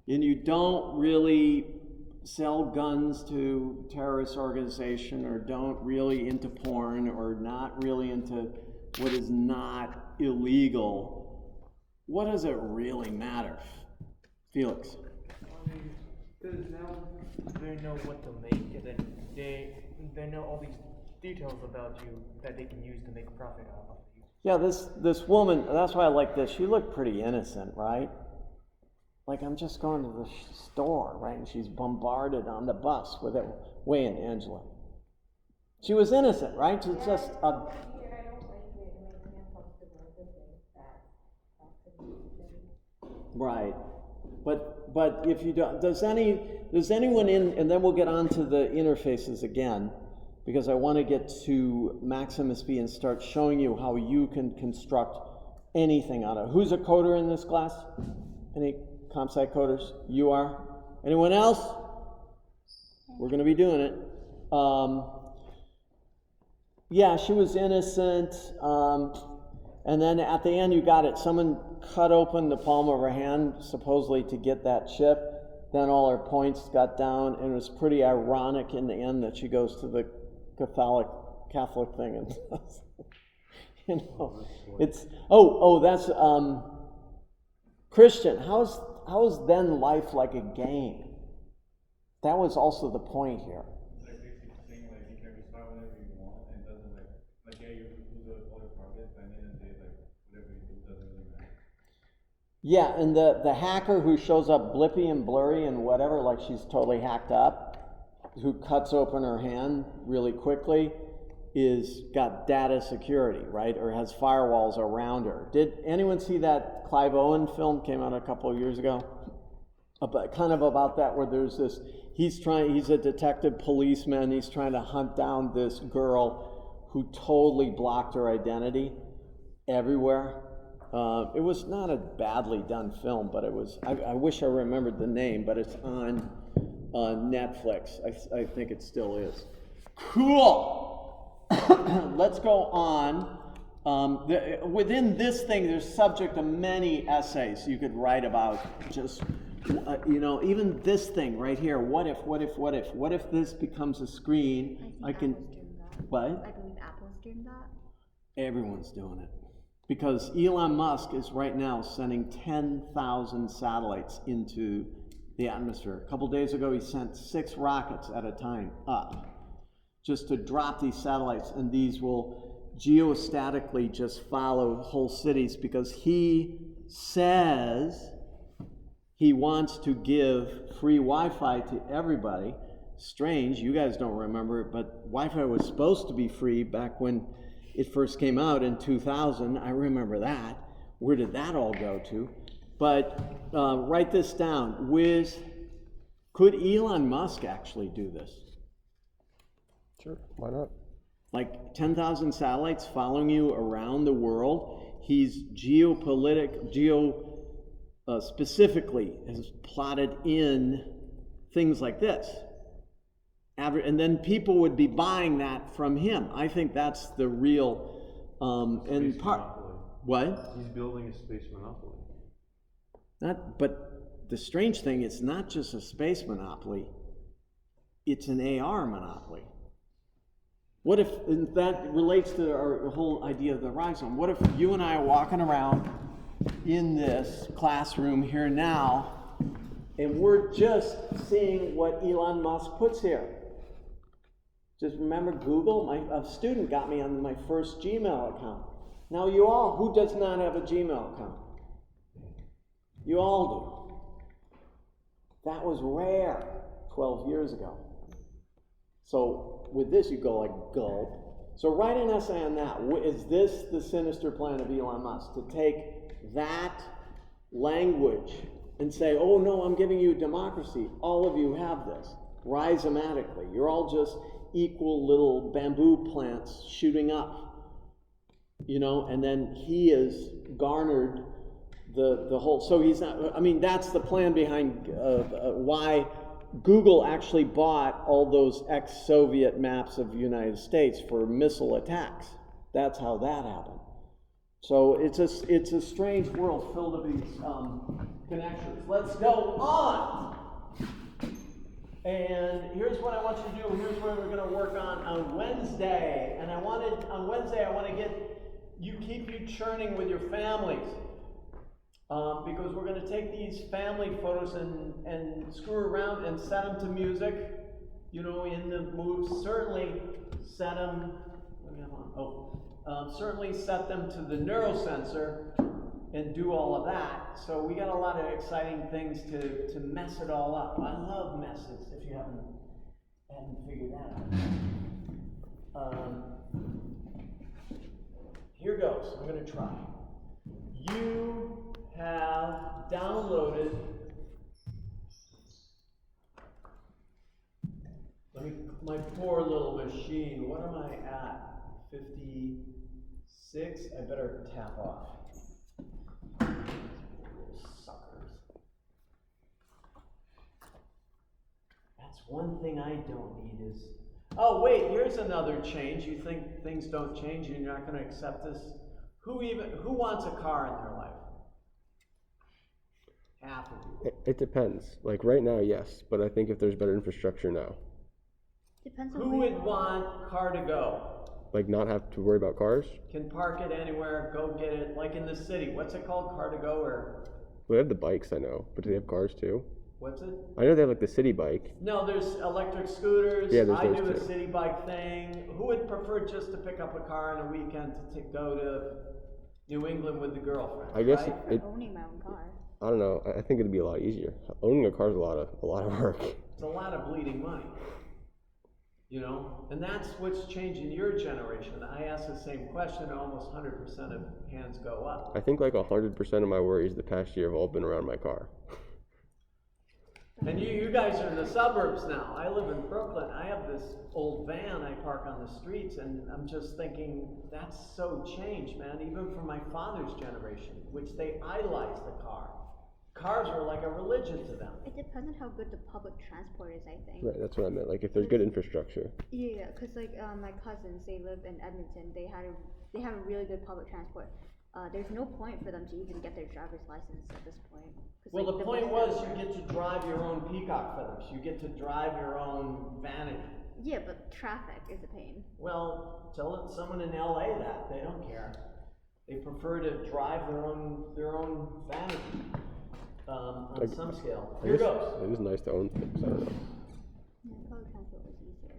and you don't really sell guns to terrorist organization or don't really into porn or not really into what is not illegal, what does it really matter? Felix. Because now they know what to make, and then they know all these details about you that they can use to make a profit out of you. Yeah, this woman, that's why I like this. She looked pretty innocent, right? Like, I'm just going to the store, right? And she's bombarded on the bus with it. Weigh in, Angela. She was innocent, right? It's just a... I don't like it, and I Right. But if you don't, does anyone and then we'll get on to the interfaces again, because I want to get to Maximus B and start showing you how you can construct anything out of it. Who's a coder in this class? Any comp sci coders? You are? Anyone else? We're going to be doing it. Yeah, she was innocent. And then at the end, you got it. Someone cut open the palm of her hand, supposedly to get that chip. Then all her points got down, and it was pretty ironic in the end that she goes to the Catholic thing, and you know, it's that's Christian. How's then life like a game? That was also the point here. Like basically saying like you can restart whenever you want, and it doesn't like yeah, you do the other progress, but at the end of the day, like whatever you do doesn't really matter. Yeah, and the hacker who shows up blippy and blurry and whatever, like she's totally hacked up, who cuts open her hand really quickly, is got data security, right? Or has firewalls around her. Did anyone see that Clive Owen film, came out a couple of years ago? Kind of about that, where there's this, he's a detective policeman, he's trying to hunt down this girl who totally blocked her identity everywhere. It was not a badly done film, but it was, I wish I remembered the name, but it's on Netflix. I think it still is. Cool! Let's go on. Within this thing, there's subject to many essays you could write about just, even this thing right here. What if this becomes a screen? I can, what? I believe Apple's doing that. Everyone's doing it. Because Elon Musk is right now sending 10,000 satellites into the atmosphere. A couple days ago, he sent 6 rockets at a time up just to drop these satellites, and these will geostatically just follow whole cities, because he says he wants to give free Wi-Fi to everybody. Strange, you guys don't remember it, but Wi-Fi was supposed to be free back when it first came out in 2000. I remember that. Where did that all go to? But write this down. Could Elon Musk actually do this? Sure, why not? Like 10,000 satellites following you around the world. He's specifically has plotted in things like this. And then people would be buying that from him. I think that's the real Space monopoly. What? He's building a space monopoly. But the strange thing, it's not just a space monopoly, it's an AR monopoly. What if, and that relates to our whole idea of the rhizome, what if you and I are walking around in this classroom here now, and we're just seeing what Elon Musk puts here? Just remember Google? A student got me on my first Gmail account. Now you all, who does not have a Gmail account? You all do. That was rare 12 years ago. So with this, you go like gulp. So write an essay on that. Is this the sinister plan of Elon Musk? To take that language and say, oh no, I'm giving you democracy. All of you have this. Rhizomatically. You're all just equal little bamboo plants shooting up. And then he has garnered the whole, so he's not, that's the plan behind why Google actually bought all those ex-Soviet maps of the United States for missile attacks. That's how that happened. So it's a strange world filled with these connections. Let's go on. And here's what I want you to do. Here's what we're going to work on Wednesday. And on Wednesday, I want to keep you churning with your families. Because we're going to take these family photos and screw around and set them to music, in the moves. Certainly set them, certainly set them to the neurosensor and do all of that. So we got a lot of exciting things to mess it all up. I love messes, if you haven't figured that out. Here goes. I'm going to try. You have downloaded, my poor little machine, what am I at? 56? I better tap off. Suckers. That's one thing I don't need is, oh wait, here's another change. You think things don't change and you're not going to accept this? Who wants a car in their life? Half of you. It depends. Like right now, yes, but I think if there's better infrastructure now, Depends on Who where you would are. want car to go? like not have to worry about cars. Can park it anywhere, go get it, like in the city. What's it called? Car to go or They have the bikes, I know, but do they have cars too? what's it? I know they have like the city bike. No, there's electric scooters. Yeah, there's I those do a too. city bike thing. Who would prefer just to pick up a car on a weekend to go to New England with the girlfriend? I guess right? it Owning my own car. I don't know. I think it'd be a lot easier. Owning a car is a lot of work. It's a lot of bleeding money. You know, and that's what's changing your generation. I ask the same question, and almost 100% of hands go up. I think like 100% of my worries the past year have all been around my car. And you guys are in the suburbs now. I live in Brooklyn. I have this old van I park on the streets, and I'm just thinking, that's so changed, man, even from my father's generation, which they idolized the car. Cars were like a religion to them. It depends on how good the public transport is, I think. Right, that's what I meant. Like if there's good infrastructure. Yeah, because like my cousins, they live in Edmonton. They have a really good public transport. There's no point for them to even get their driver's license at this point. 'Cause, Well, like, the point buses was you everywhere. get to drive your own Peacock Feathers. You get to drive your own vanity. Yeah, but traffic is a pain. Well, tell someone in LA that. They don't care. They prefer to drive their own vanity on some scale. I Here guess goes. it is nice to own things. I don't know. Yeah, public transport was easier.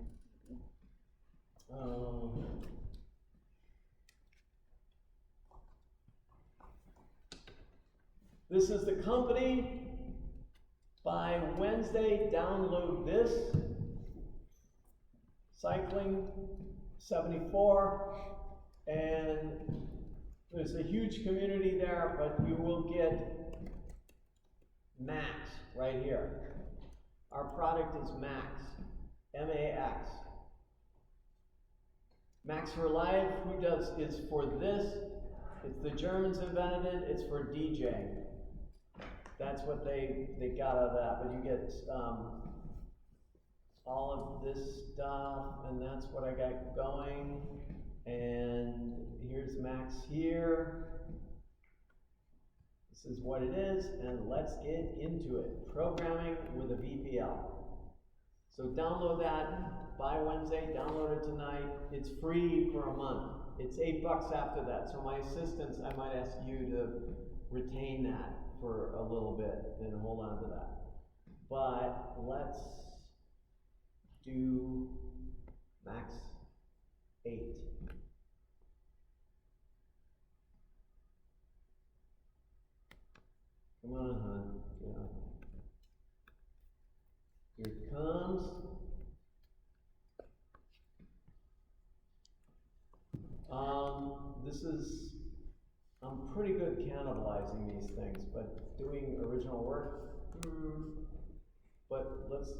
This is the company. By Wednesday, download this. Cycling 74. And there's a huge community there, but you will get Max right here. Our product is Max. M-A-X. Max for Life, is for this. It's the Germans invented it, it's for DJ. That's what they got out of that, but you get all of this stuff, and that's what I got going. And here's Max here. This is what it is, and let's get into it. Programming with a VPL. So download that by Wednesday, download it tonight. It's free for a month. It's $8 after that. So my assistants, I might ask you to retain that for a little bit and hold on to that. But let's do Max 8. Come on, hon. Yeah. Here it comes. I'm pretty good cannibalizing these things, but doing original work, but let's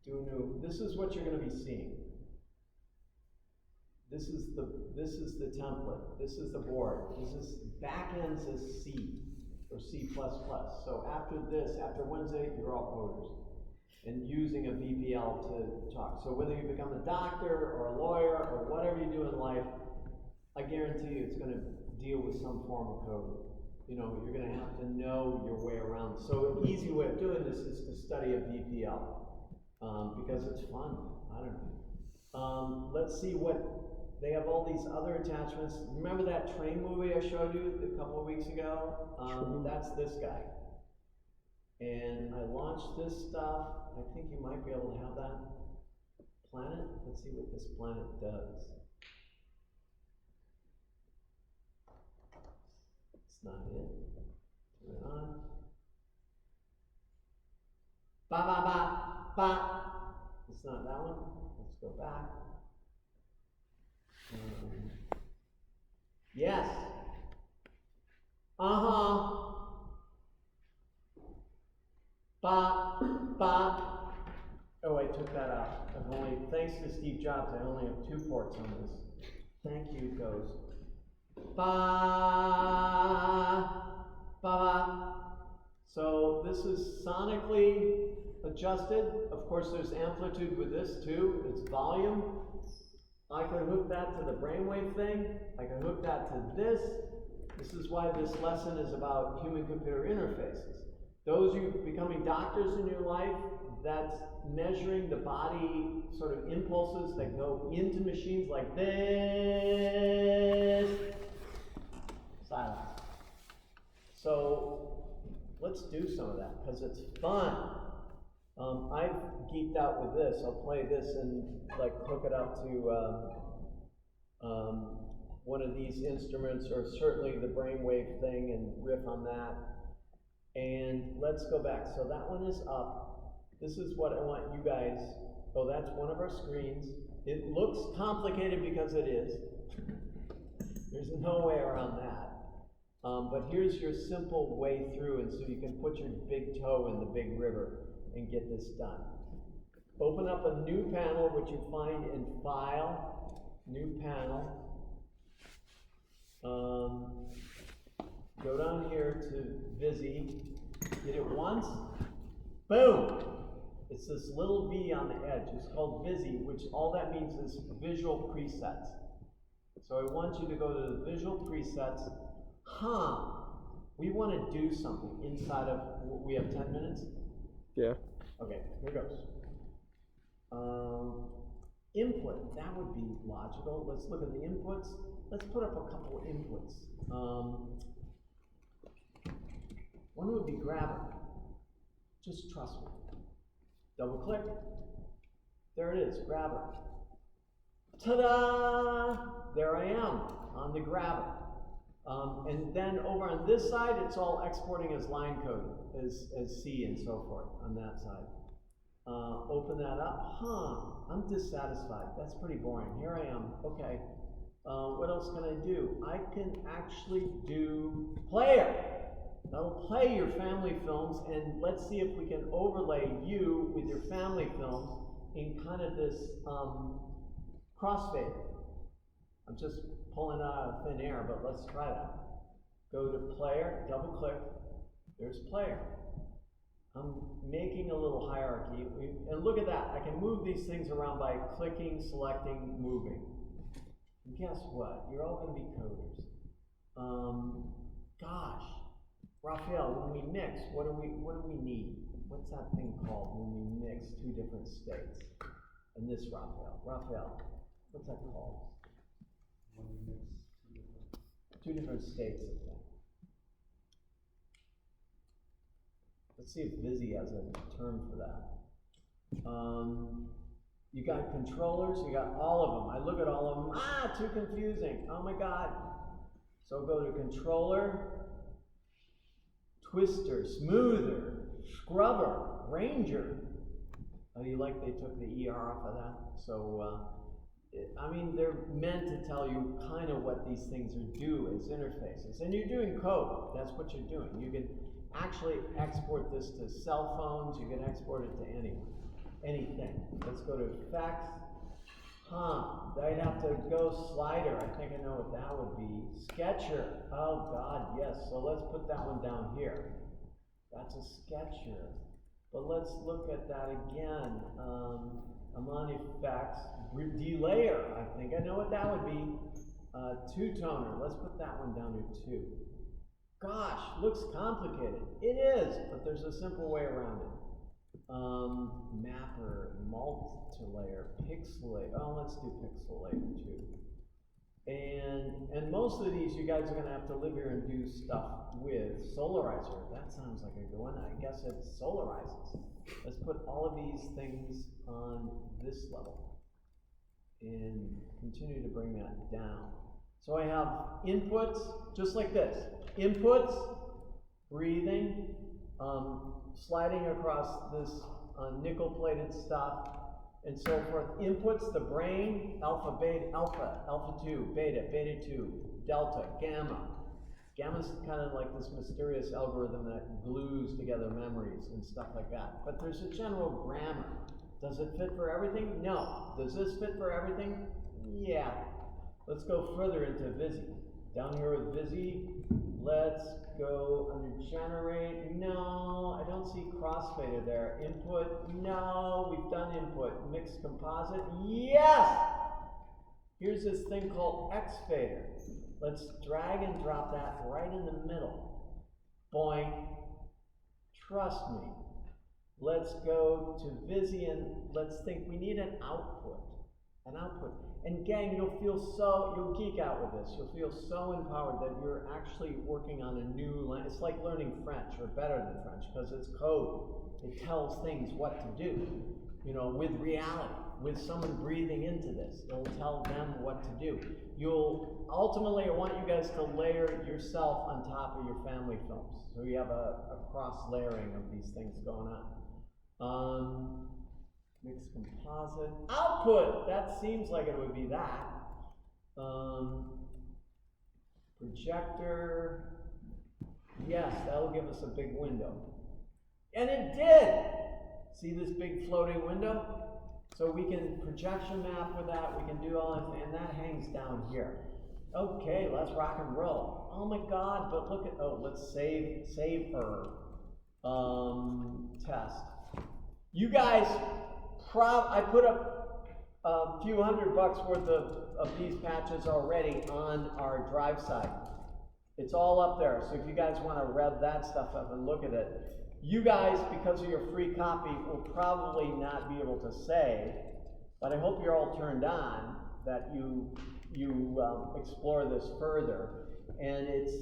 do new. This is what you're going to be seeing. This is the template. This is the board. This is backends is C or C++. So after this, after Wednesday, you're all coders and using a VPL to talk. So whether you become a doctor or a lawyer or whatever you do in life, I guarantee you it's going to deal with some form of code. You know, you're going to have to know your way around. So an easy way of doing this is to study a VPL because it's fun. I don't know. Let's see what they have. All these other attachments. Remember that train movie I showed you a couple of weeks ago? That's this guy. And I launched this stuff. I think you might be able to have that planet. Let's see what this planet does. It's not it. Turn it on. Ba ba ba ba. It's not that one. Let's go back. Yes. bop, bop. Oh, I took that out. I've only, thanks to Steve Jobs, I only have 2 ports on this. Thank you, goes. Ba, ba. So this is sonically adjusted. Of course, there's amplitude with this too. It's volume. I can hook that to the brainwave thing. I can hook that to this. This is why this lesson is about human-computer interfaces. Those of you becoming doctors in your life, that's measuring the body sort of impulses that go into machines like this. Silence. So let's do some of that because it's fun. I've geeked out with this. I'll play this and like hook it up to one of these instruments, or certainly the brainwave thing, and riff on that. And let's go back. So that one is up. This is what I want you guys. Oh, that's one of our screens. It looks complicated because it is. There's no way around that. But here's your simple way through, and so you can put your big toe in the big river and get this done. Open up a new panel, which you find in File, New Panel. Go down here to Visi, hit it once, boom! It's this little V on the edge. It's called Visi, which all that means is visual presets. So I want you to go to the visual presets. We want to do something inside of, we have 10 minutes? Yeah. Okay, here goes. Input, that would be logical. Let's look at the inputs. Let's put up a couple of inputs. One would be grabber. Just trust me. Double click. There it is, grabber. Ta-da! There I am on the grabber. And then over on this side, it's all exporting as line code, as C and so forth on that side. Open that up. I'm dissatisfied. That's pretty boring. Here I am. Okay. What else can I do? I can actually do player. That'll play your family films, and let's see if we can overlay you with your family films in kind of this crossfade. I'm just pulling out of thin air, but let's try that. Go to player, double click. There's player. I'm making a little hierarchy, and look at that. I can move these things around by clicking, selecting, moving. And guess what? You're all going to be coders. Gosh, Raphael, when we mix, what do we need? What's that thing called when we mix 2 different states? And this, Raphael, what's that called? When we mix 2 different states of things. Let's see if Visi has a term for that. You got controllers, you got all of them. I look at all of them, too confusing. Oh my God. So go to controller, twister, smoother, scrubber, ranger. Oh, you like they took the ER off of that? So, I mean, they're meant to tell you kind of what these things do as interfaces. And you're doing code, that's what you're doing. You can actually export this to cell phones, you can export it to anything. Let's go to effects. I'd have to go slider. I think I know what that would be. Sketcher. Oh God, yes. So let's put that one down here. That's a sketcher. But let's look at that again. I'm on effects. Delayer. I think I know what that would be. Two-toner. Let's put that one down to 2. Gosh, looks complicated. It is, but there's a simple way around it. Mapper, multilayer, pixelate. Oh, let's do pixelate too. And most of these you guys are gonna have to live here and do stuff with. Solarizer, that sounds like a good one. I guess it solarizes. Let's put all of these things on this level and continue to bring that down. So I have inputs, just like this. Inputs, breathing, sliding across this nickel-plated stuff, and so forth. Inputs, the brain, alpha, beta, alpha, alpha 2, beta, beta 2, delta, gamma, Gamma's kind of like this mysterious algorithm that glues together memories and stuff like that. But there's a general grammar. Does it fit for everything? No. Does this fit for everything? Yeah. Let's go further into Visi. Down here with Visi, let's go under generate. No, I don't see crossfader there. Input, no, we've done input. Mixed composite, yes! Here's this thing called X fader. Let's drag and drop that right in the middle. Boing. Trust me. Let's go to Visi and let's think we need an output. An output. And gang, you'll geek out with this. You'll feel so empowered that you're actually working on a new language. It's like learning French, or better than French, because it's code. It tells things what to do, you know, with reality, with someone breathing into this. It'll tell them what to do. Ultimately, I want you guys to layer yourself on top of your family films. So you have a cross layering of these things going on. Mixed composite. Output! That seems like it would be that. Projector. Yes, that'll give us a big window. And it did! See this big floating window? So we can projection map with that, we can do all that, and that hangs down here. Okay, let's rock and roll. Oh my god, but look at, let's save her. Test. You guys, I put up a few $100 worth of these patches already on our drive side. It's all up there, so if you guys want to rev that stuff up and look at it, you guys, because of your free copy, will probably not be able to save, but I hope you're all turned on, that you explore this further. And it's,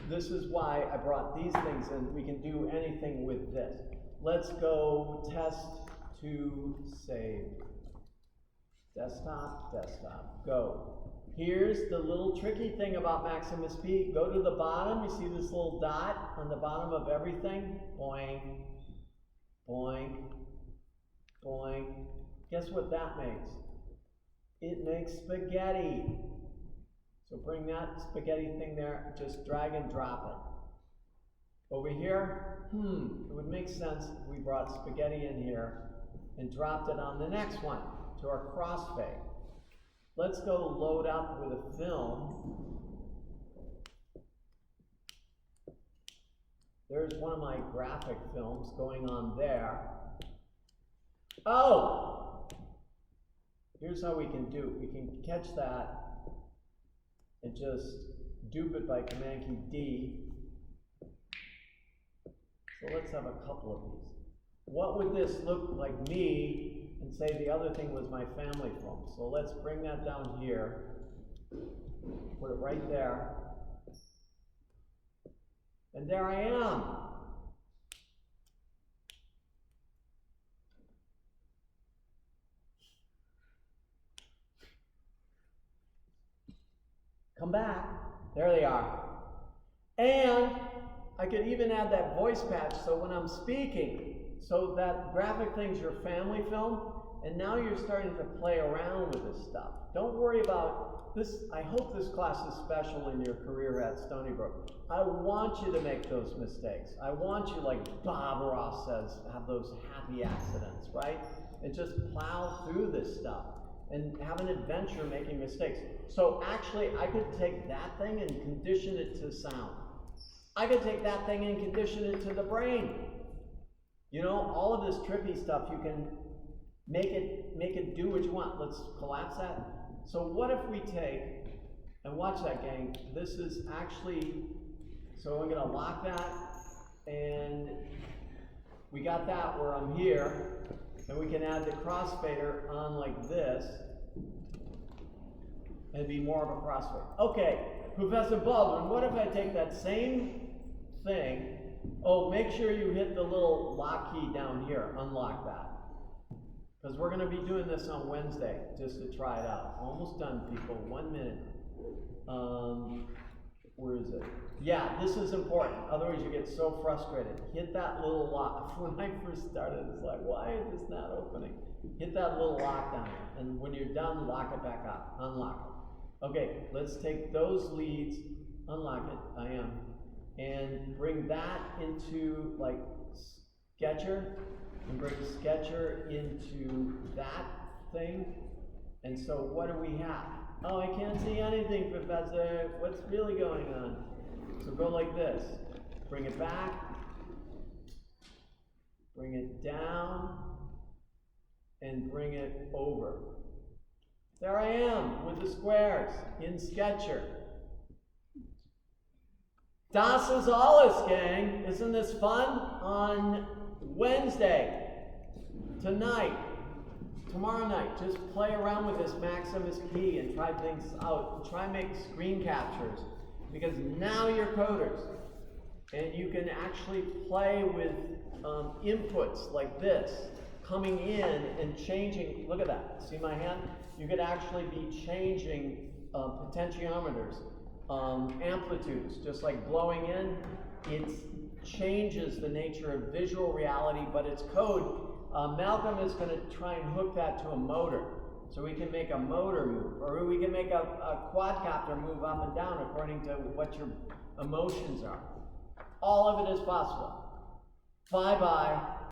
this is why I brought these things in. We can do anything with this. Let's go test to save. Desktop, go. Here's the little tricky thing about Maximus P. Go to the bottom, you see this little dot on the bottom of everything? Boing, boing, boing. Guess what that makes? It makes spaghetti. So bring that spaghetti thing there, just drag and drop it. Over here, it would make sense if we brought spaghetti in here and dropped it on the next one to our crossfade. Let's go load up with a film. There's one of my graphic films going on there. Oh! Here's how we can do it. We can catch that and just dupe it by Command key D. So let's have a couple of these. What would this look like me and say the other thing was my family film? So let's bring that down here, put it right there, and there I am. Come back. There they are. And I could even add that voice patch so when I'm speaking, so that graphic thing's your family film, and now you're starting to play around with this stuff. Don't worry about this. I hope this class is special in your career at Stony Brook. I want you to make those mistakes. I want you, like Bob Ross says, have those happy accidents, right? And just plow through this stuff and have an adventure making mistakes. So actually, I could take that thing and condition it to sound. I could take that thing and condition it to the brain. You know, all of this trippy stuff, you can make it do what you want. Let's collapse that. So what if we take, and watch that, gang, this is actually, so I'm gonna lock that, and we got that where I'm here, and we can add the crossfader on like this, and it'd be more of a crossfader. Okay, Professor Baldwin, what if I take that same thing, make sure you hit the little lock key down here, unlock that. Because we're gonna be doing this on Wednesday, just to try it out. Almost done, people, 1 minute. Where is it? Yeah, this is important, otherwise you get so frustrated. Hit that little lock. When I first started, it's like, why is this not opening? Hit that little lock down, and when you're done, lock it back up, unlock it. Okay, let's take those leads, unlock it, I am, and bring that into like Sketcher, and bring Sketcher into that thing. And so what do we have? Oh, I can't see anything, Professor. What's really going on? So go like this. Bring it back. Bring it down. And bring it over. There I am with the squares in Sketcher. Das ist alles, gang. Isn't this fun? On Wednesday, tonight, tomorrow night, just play around with this Maximus P and try things out. Try and make screen captures, because now you're coders, and you can actually play with inputs like this, coming in and changing. Look at that. See my hand? You could actually be changing potentiometers, amplitudes, just like blowing in. It changes the nature of visual reality, but it's code. Malcolm is going to try and hook that to a motor, so we can make a motor move, or we can make a quadcopter move up and down according to what your emotions are. All of it is possible. Bye-bye.